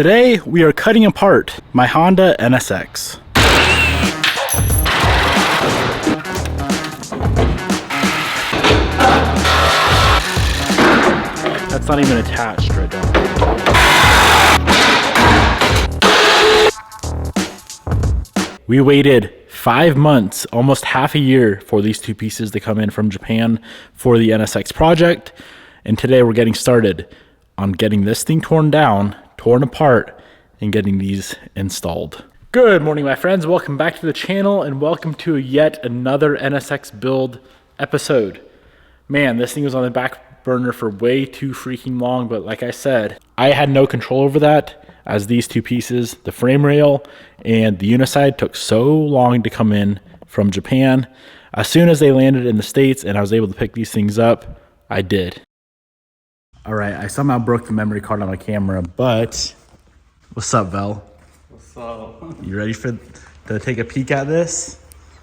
Today we are cutting apart my Honda NSX. That's not even attached right now. We waited 5 months, almost half a year, for these two pieces to come in from Japan for the NSX project. And today we're getting started on getting this thing torn apart, and getting these installed. Good morning, my friends. Welcome back to the channel and welcome to yet another NSX build episode. Man, this thing was on the back burner for way too freaking long, but like I said, I had no control over that, as these two pieces, the frame rail and the uniside, took so long to come in from Japan. As soon as they landed in the States and I was able to pick these things up, I did. All right, I somehow broke the memory card on my camera, but what's up, Vel? What's up? You ready to take a peek at this?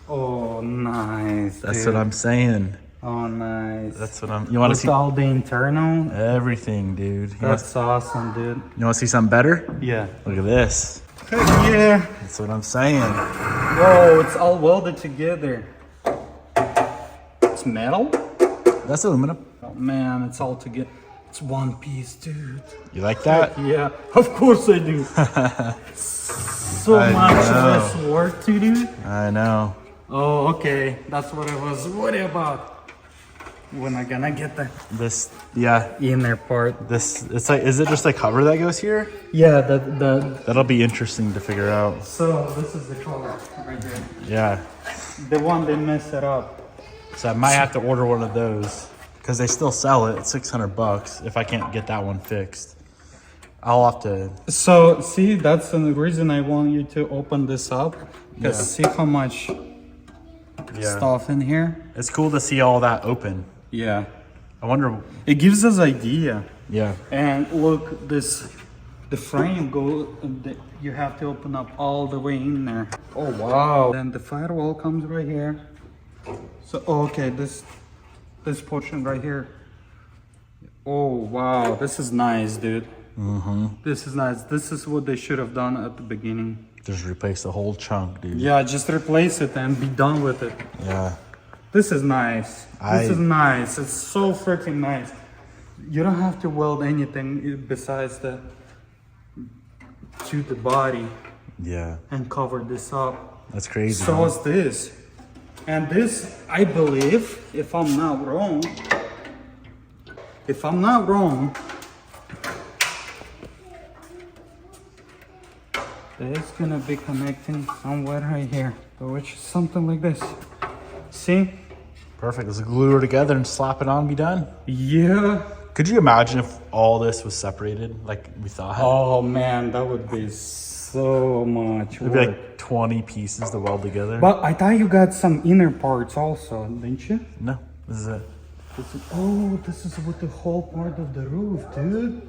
Oh, nice. That's dude. what I'm saying. Oh, nice. That's what I'm. You want to see all the internal? everything, dude? That's awesome, dude. You want to see something better? Yeah. Look at this. Heck yeah. That's what I'm saying. Whoa, it's all welded together. It's metal? That's aluminum. Oh man, it's all together. It's one piece, dude. You like that? Heck yeah, of course I do. So I much know. less work to do. I know. Oh, okay. That's what I was worried about. When I gonna get the This, yeah. inner part. This, it's like, is it just a cover that goes here? Yeah, That'll be interesting to figure out. so this is the color right there. Yeah. The one they messed it up. So I might have to order one of those because they still sell it at $600 if I can't get that one fixed. I'll have to. So see, that's the reason I want you to open this up, because see how much stuff in here. It's cool to see all that open. Yeah, I wonder. it gives us idea. Yeah. And look, the frame you have to open up all the way in there. Oh wow. Then the firewall comes right here. So okay, this portion right here. Oh wow, this is nice, dude. This is nice. This is what they should have done at the beginning. Just replace the whole chunk, dude. Yeah, just replace it and be done with it. Yeah. This is nice. This is nice. It's so freaking nice. You don't have to weld anything besides to the body Yeah. and cover this up. That's crazy. So huh? is this. And this, I believe, if I'm not wrong, it's gonna be connecting somewhere right here, which is something like this. See? Perfect. Let's glue her together and slap it on and be done. Yeah. Could you imagine if all this was separated like we thought? Oh man, that would be so much It'd work. be like 20 pieces to weld together. But I thought you got some inner parts also, didn't you? No, this is it. This is with the whole part of the roof, dude.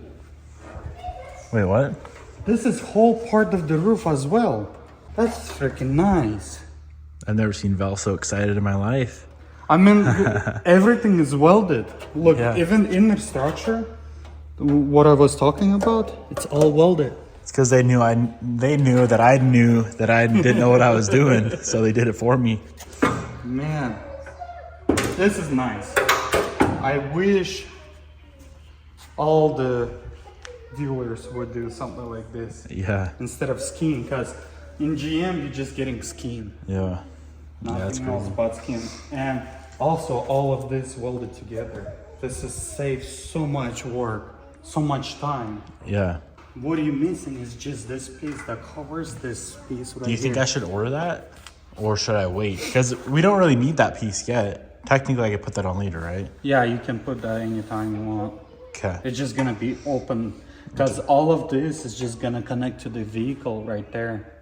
Wait, what? This is whole part of the roof as well. That's freaking nice. I've never seen Val so excited in my life. I mean, everything is welded. Look, Yeah. even inner structure, what I was talking about, it's all welded. It's because they knew that I didn't know what I was doing, so they did it for me. Man, this is nice. I wish all the viewers would do something like this Yeah, instead of skiing, because in GM you're just getting skiing, yeah, that's nothing else crazy. but skiing. And also all of this welded together. This is saves so much work, so much time. Yeah. What you're missing is just this piece that covers this piece right Do you think here. I should order that, or should I wait? Because we don't really need that piece yet. Technically, I could put that on later, right? Yeah, you can put that anytime you want. Okay. It's just gonna be open, because all of this is just gonna connect to the vehicle right there.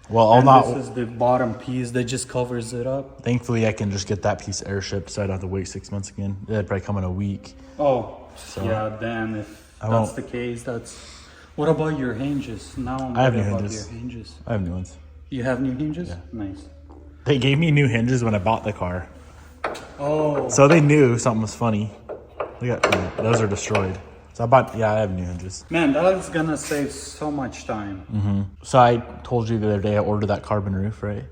Well, I'll And not. this is the bottom piece that just covers it up. Thankfully, I can just get that piece airshipped, so I don't have to wait 6 months again. It'd probably come in a week. Oh, So, yeah, then if I that's won't- the case, that's... What about your hinges? Now I'm I have worried new about hinges. your hinges. I have new ones. You have new hinges? Nice. They gave me new hinges when I bought the car, Oh, so they knew something was funny. Look at those are destroyed. So I have new hinges. Man, that's gonna save so much time. So I told you the other day I ordered that carbon roof, right?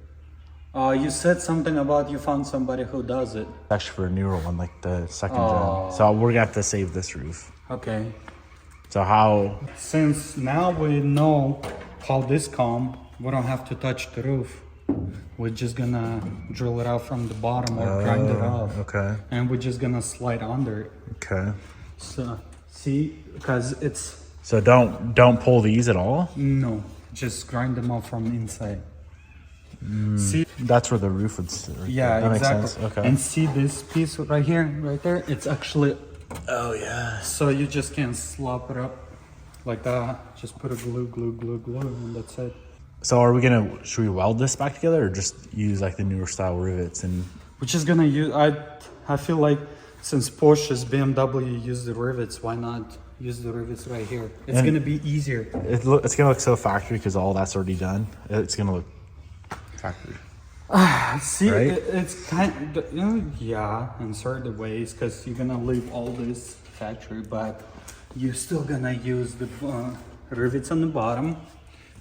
You said something about you found somebody who does it. Actually for a newer one, like the second gen. So we're gonna have to save this roof. Okay. So how? Since now we know how this come, we don't have to touch the roof. We're just gonna drill it out from the bottom or grind it off. Okay. And we're just gonna slide under it. Okay. So, see, because it's... So don't pull these at all? No, just grind them up from inside. See? That's where the roof would sit. Right? Yeah, that exactly. Makes sense. Okay. And see this piece right here, right there? It's actually... Oh, yeah. So you just can't slop it up like that. Just put a glue, and that's it. So should we weld this back together or just use like the newer style rivets? And We're just gonna use, I feel like since Porsche's BMW use the rivets, why not use the rivets right here? It's gonna be easier. it's gonna look so factory because all that's already done. It's gonna look factory. See, Right? it's kind of, yeah, in certain ways, because you're gonna leave all this factory, but you're still gonna use the rivets on the bottom.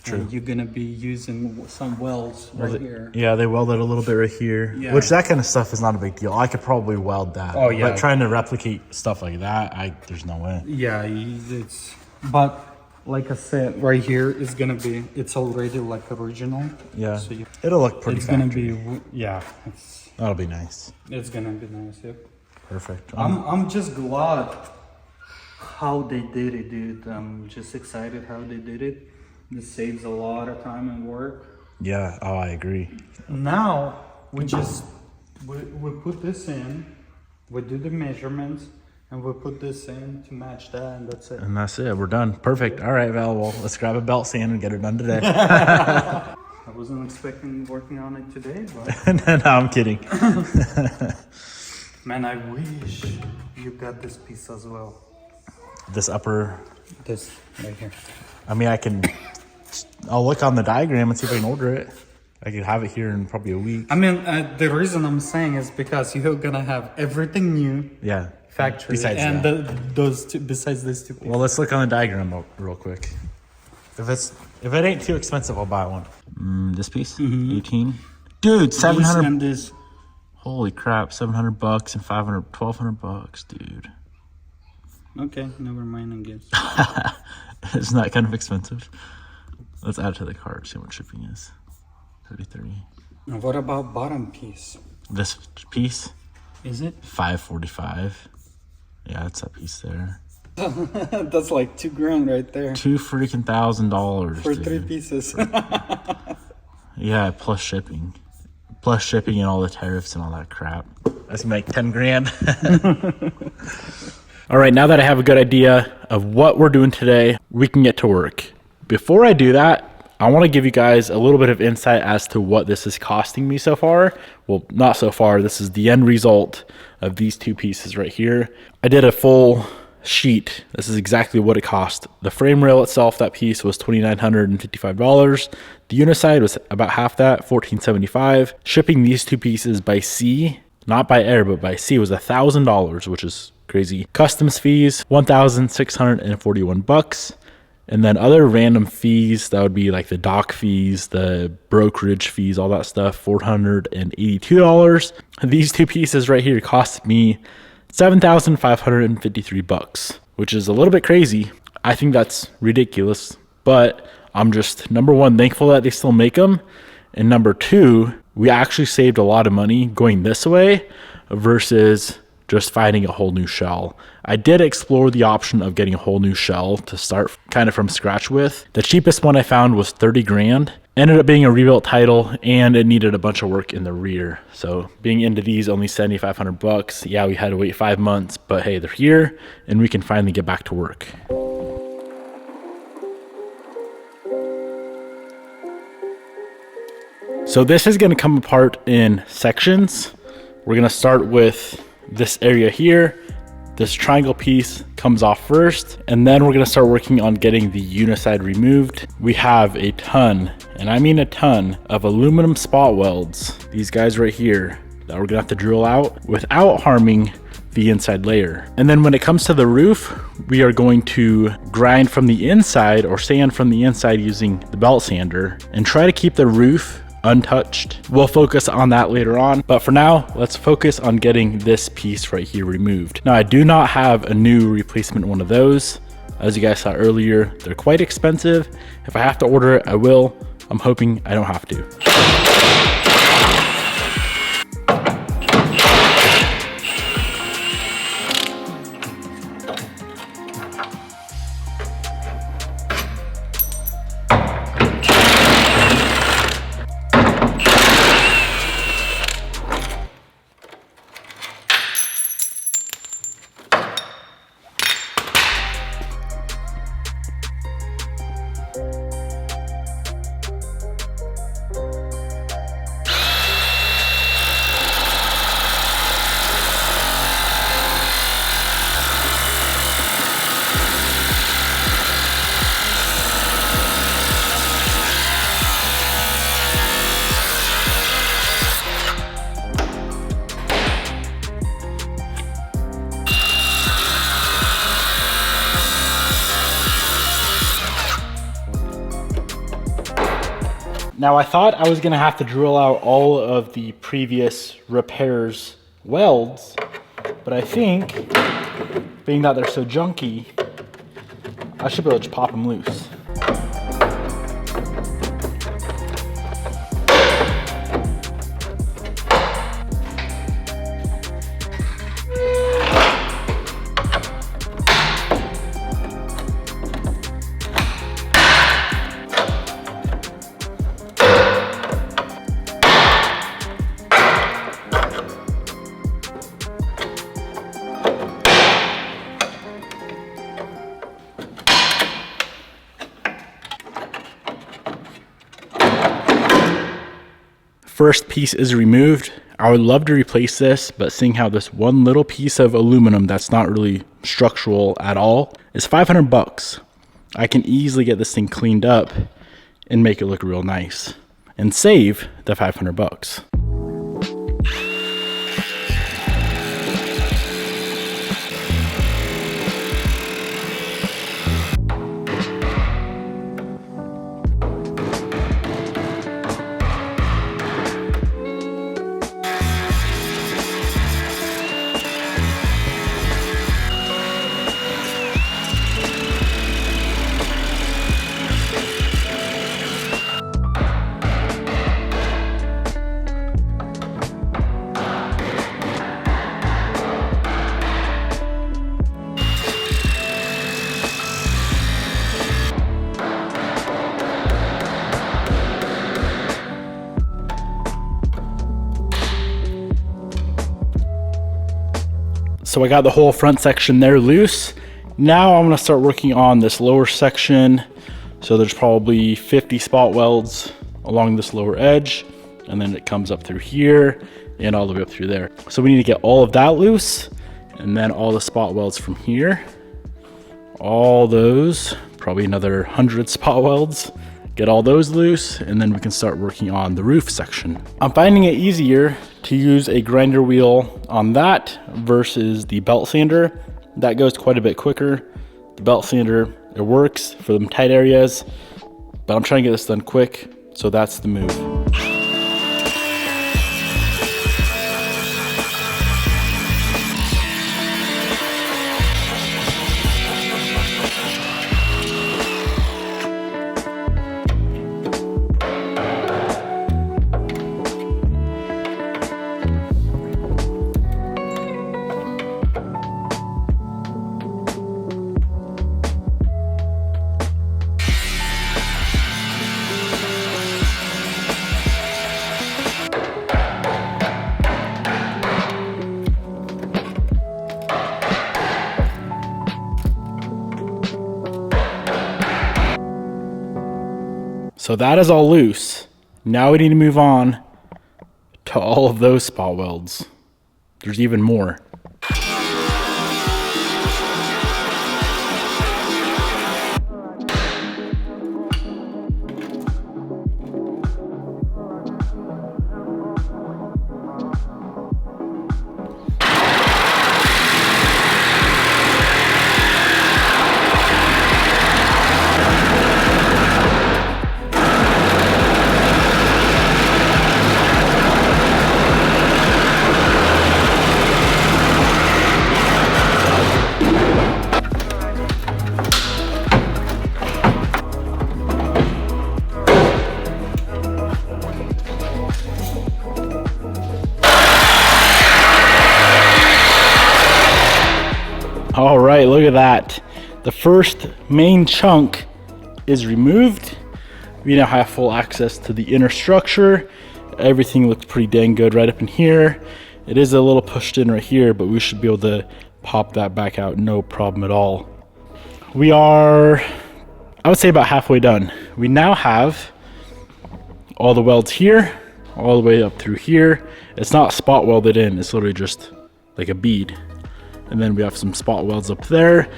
True. And you're gonna be using some welds right here. Yeah, they welded a little bit right here, Yeah. which that kind of stuff is not a big deal. I could probably weld that. Oh, yeah. But trying to replicate stuff like that, there's no way. Yeah, it's, but like I said, right here is gonna be, it's already like original. Yeah, So it'll look pretty. it's factory. gonna be, yeah, That'll be nice. it's gonna be nice. Yep. Perfect. I'm just glad how they did it, dude. I'm just excited how they did it. This saves a lot of time and work. Yeah. Oh, I agree. Now we just we put this in, we do the measurements, and we put this in to match that, and that's it. And that's it. We're done. Perfect. All right, Val. Well, let's grab a belt sand and get it done today. I wasn't expecting working on it today, but No, I'm kidding. man, I wish you got this piece as well. This upper. This right here. I mean, I'll look on the diagram and see if I can order it. I could have it here in probably a week. I mean, the reason I'm saying is because you're gonna have everything new. Yeah. Factory Besides and that. those two, besides these two pieces. Well, let's look on the diagram real quick. If it ain't too expensive, I'll buy one. This piece, 18. Dude, 700. And this. Holy crap, $700 and 500, $1,200, dude. Okay, never mind, I guess. Isn't that kind of expensive? Let's add it to the cart, see what shipping is. 33. Now what about bottom piece? This piece, Is it? $545. Yeah, that's that piece there. That's like $2,000 right there. $2,000, For dude. 3 pieces. Yeah, plus shipping. Plus shipping and all the tariffs and all that crap. That's gonna make 10 grand. All right, now that I have a good idea of what we're doing today, we can get to work. Before I do that, I want to give you guys a little bit of insight as to what this is costing me so far. Well, not so far. This is the end result of these two pieces right here. I did a full sheet. This is exactly what it cost. The frame rail itself, that piece was $2,955. The uniside was about half that, $1,475. Shipping these two pieces by sea, not by air, but by sea, was $1,000, which is crazy. Customs fees, $1,641. And then other random fees, that would be like the dock fees, the brokerage fees, all that stuff, $482. These two pieces right here cost me $7,553, which is a little bit crazy. I think that's ridiculous, but I'm just, number one, thankful that they still make them. And number two, we actually saved a lot of money going this way versus just finding a whole new shell. I did explore the option of getting a whole new shell to start kind of from scratch with. The cheapest one I found was 30 grand. Ended up being a rebuilt title, and it needed a bunch of work in the rear. So being into these, only $7,500. Yeah, we had to wait 5 months, but hey, they're here and we can finally get back to work. So this is gonna come apart in sections. We're gonna start with this area here. This triangle piece comes off first, and then we're gonna start working on getting the uniside removed. We have a ton, and I mean a ton, of aluminum spot welds, these guys right here, that we're gonna have to drill out without harming the inside layer. And then when it comes to the roof, we are going to grind from the inside or sand from the inside using the belt sander and try to keep the roof untouched. We'll focus on that later on, but for now, let's focus on getting this piece right here removed. Now, I do not have a new replacement one of those. As you guys saw earlier, they're quite expensive. If I have to order it, I will. I'm hoping I don't have to. Now I thought I was gonna have to drill out all of the previous repairs welds, but I think, being that they're so junky, I should be able to just pop them loose. First piece is removed. I would love to replace this, but seeing how this one little piece of aluminum that's not really structural at all is 500 bucks. I can easily get this thing cleaned up and make it look real nice and save the 500 bucks. So I got the whole front section there loose. Now I'm gonna start working on this lower section. So there's probably 50 spot welds along this lower edge, and then it comes up through here and all the way up through there. So we need to get all of that loose, and then all the spot welds from here. All those, probably another 100 spot welds. Get all those loose, and then we can start working on the roof section. I'm finding it easier to use a grinder wheel on that versus the belt sander. That goes quite a bit quicker. The belt sander, it works for them tight areas, but I'm trying to get this done quick, so that's the move. So that is all loose. Now we need to move on to all of those spot welds. There's even more. right, look at that. The first main chunk is removed. We now have full access to the inner structure. Everything looks pretty dang good right up in here. It is a little pushed in right here, but we should be able to pop that back out, no problem at all. We are, I would say, about halfway done. We now have all the welds here, all the way up through here. It's not spot welded in, it's literally just like a bead. And then we have some spot welds up there.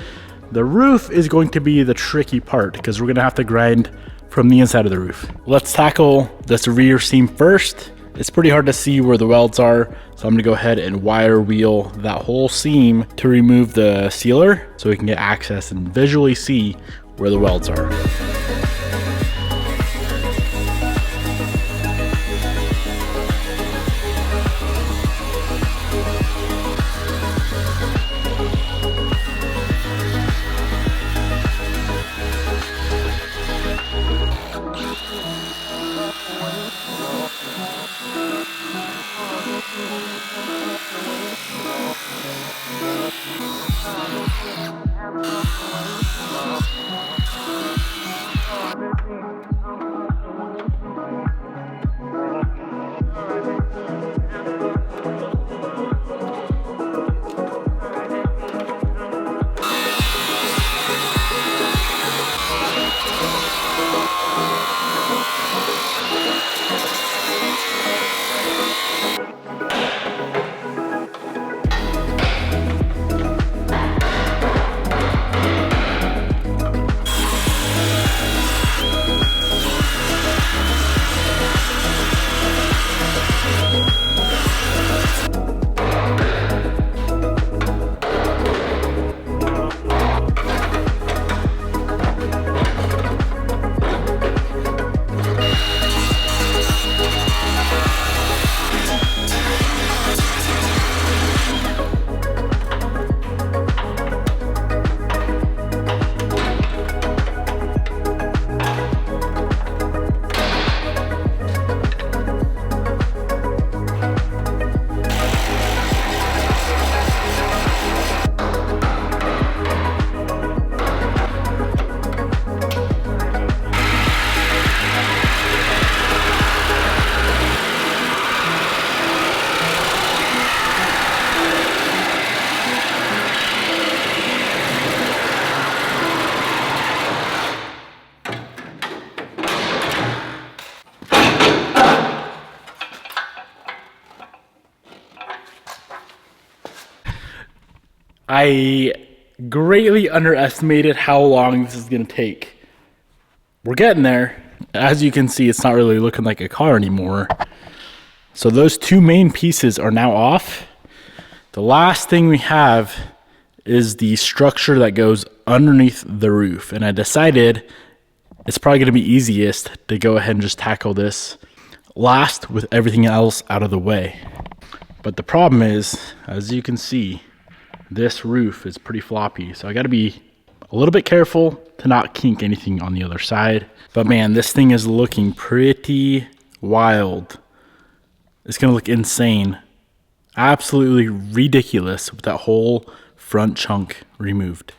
The roof is going to be the tricky part because we're gonna have to grind from the inside of the roof. Let's tackle this rear seam first. It's pretty hard to see where the welds are, so I'm gonna go ahead and wire wheel that whole seam to remove the sealer so we can get access and visually see where the welds are. I greatly underestimated how long this is gonna take. We're getting there. As you can see, it's not really looking like a car anymore. So those two main pieces are now off. The last thing we have is the structure that goes underneath the roof. And I decided it's probably gonna be easiest to go ahead and just tackle this last with everything else out of the way. But the problem is, as you can see, this roof is pretty floppy. So I gotta be a little bit careful to not kink anything on the other side. But man, this thing is looking pretty wild. It's gonna look insane. Absolutely ridiculous with that whole front chunk removed.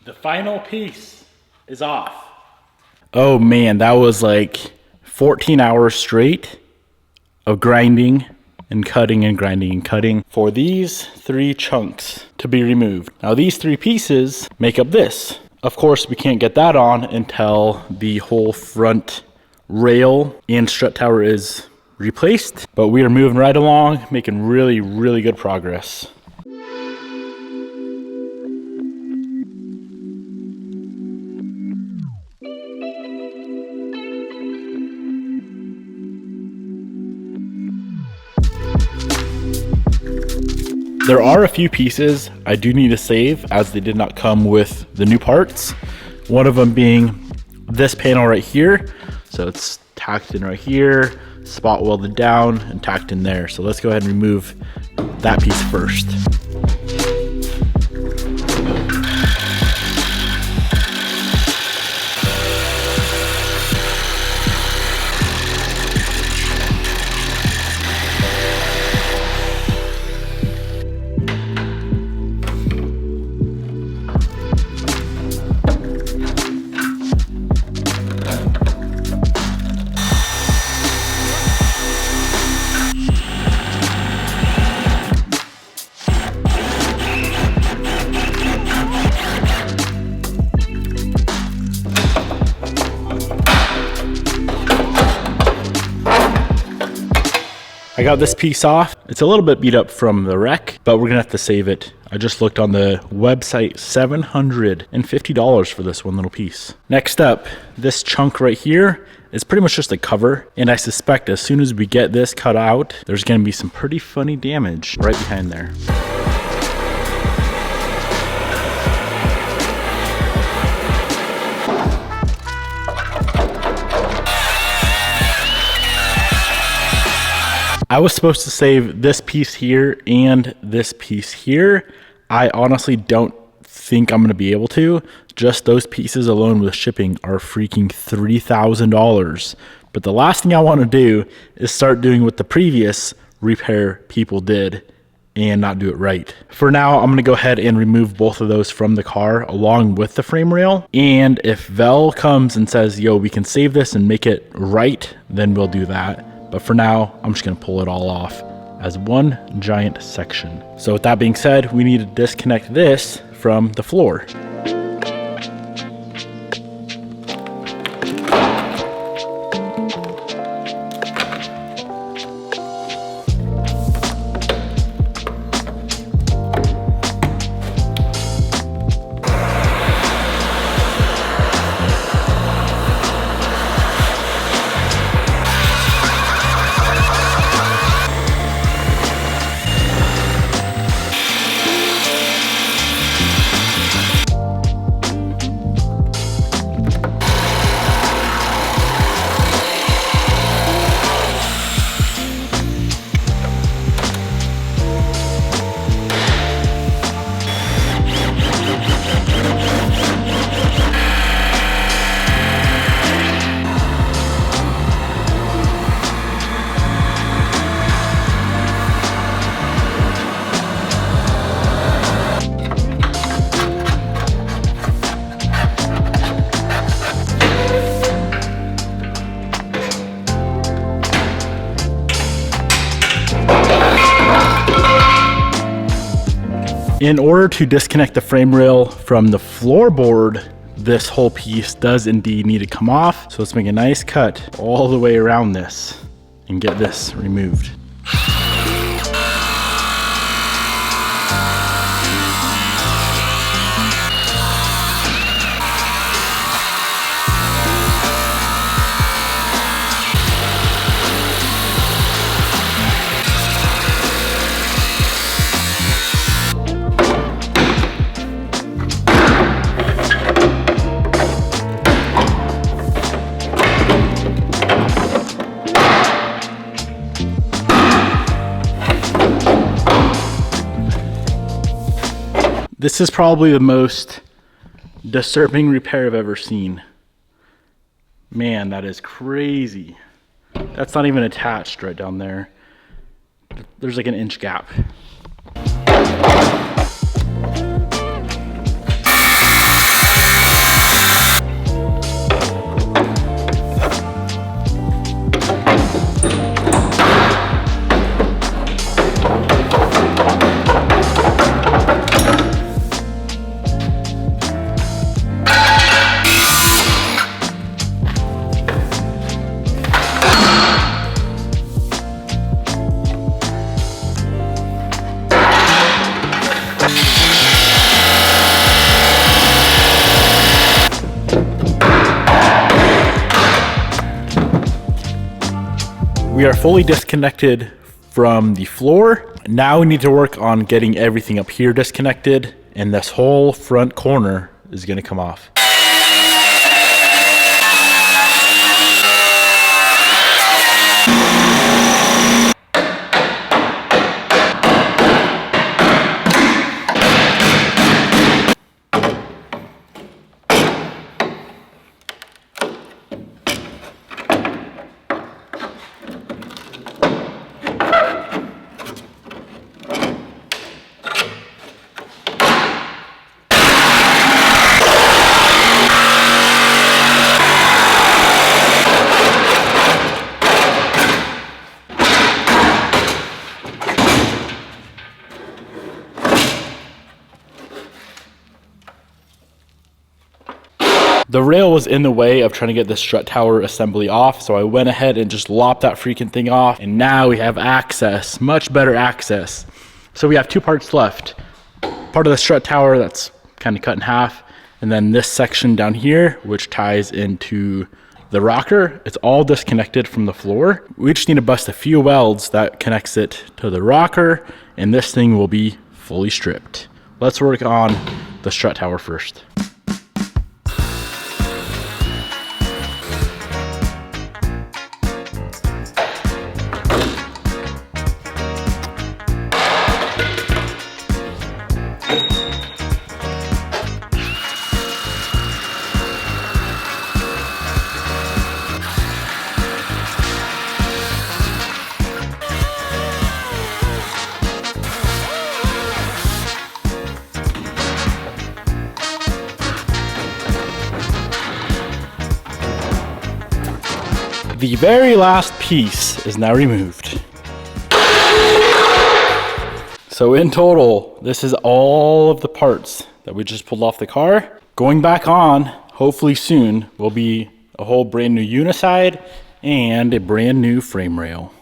The final piece is off. Oh man, that was like 14 hours straight of grinding and cutting and grinding and cutting for these three chunks to be removed. Now these three pieces make up this. Of course, we can't get that on until the whole front rail and strut tower is replaced, but we are moving right along, making really, really good progress. There are a few pieces I do need to save as they did not come with the new parts. One of them being this panel right here. So it's tacked in right here, spot welded down and tacked in there. So let's go ahead and remove that piece first. I got this piece off. It's a little bit beat up from the wreck, but we're gonna have to save it. I just looked on the website, $750 for this one little piece. Next up, this chunk right here is pretty much just a cover, and I suspect as soon as we get this cut out, there's gonna be some pretty funny damage right behind there. I was supposed to save this piece here and this piece here. I honestly don't think I'm gonna be able to. Just those pieces alone with shipping are freaking $3,000. But the last thing I wanna do is start doing what the previous repair people did and not do it right. For now, I'm gonna go ahead and remove both of those from the car along with the frame rail. And if Vel comes and says, yo, we can save this and make it right, then we'll do that. But for now, I'm just gonna pull it all off as one giant section. So with that being said, we need to disconnect this from the floor. In order to disconnect the frame rail from the floorboard, this whole piece does indeed need to come off. So let's make a nice cut all the way around this and get this removed. This is probably the most disturbing repair I've ever seen. Man, that is crazy. That's not even attached right down there. There's like an inch gap. We are fully disconnected from the floor. Now we need to work on getting everything up here disconnected, and this whole front corner is gonna come off. The rail was in the way of trying to get the strut tower assembly off, so I went ahead and just lopped that freaking thing off, and now we have access, much better access. So we have two parts left. Part of the strut tower that's kind of cut in half, and then this section down here, which ties into the rocker. It's all disconnected from the floor. We just need to bust a few welds that connects it to the rocker, and this thing will be fully stripped. Let's work on the strut tower first. The very last piece is now removed. So in total, this is all of the parts that we just pulled off the car. Going back on, hopefully soon, will be a whole brand new uniside and a brand new frame rail.